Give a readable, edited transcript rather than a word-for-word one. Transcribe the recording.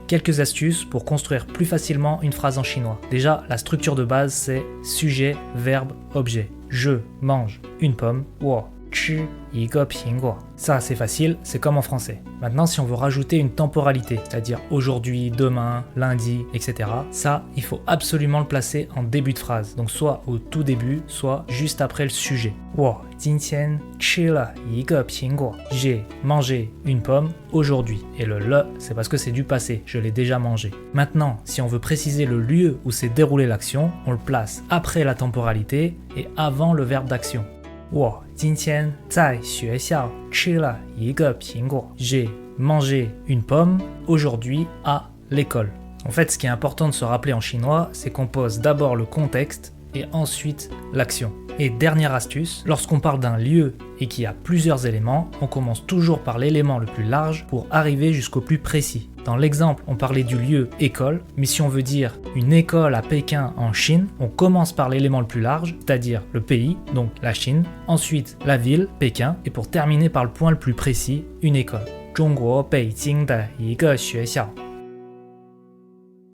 Quelques astuces pour construire plus facilement une phrase en chinois. Déjà, la structure de base c'est sujet, verbe, objet. Je mange une pomme, 我吃一个苹果. Ça c'est facile, c'est comme en français. Maintenant si on veut rajouter une temporalité, c'est-à-dire aujourd'hui, demain, lundi, etc. Ça, il faut absolument le placer en début de phrase. Donc soit au tout début, soit juste après le sujet. 我今天吃了一个苹果. J'ai mangé une pomme aujourd'hui. Et le c'est parce que c'est du passé, je l'ai déjà mangé. Maintenant, si on veut préciser le lieu où s'est déroulée l'action, on le place après la temporalité et avant le verbe d'action. 我今天在学校吃了一个苹果. J'ai mangé une pomme aujourd'hui à l'école. En fait, ce qui est important de se rappeler en chinois, c'est qu'on pose d'abord le contexte et ensuite l'action. Et dernière astuce, lorsqu'on parle d'un lieu et qu'il y a plusieurs éléments, on commence toujours par l'élément le plus large pour arriver jusqu'au plus précis. Dans l'exemple, on parlait du lieu école, mais si on veut dire une école à Pékin en Chine, on commence par l'élément le plus large, c'est-à-dire le pays, donc la Chine, ensuite la ville, Pékin, et pour terminer par le point le plus précis, une école. 中国北京的一个学校.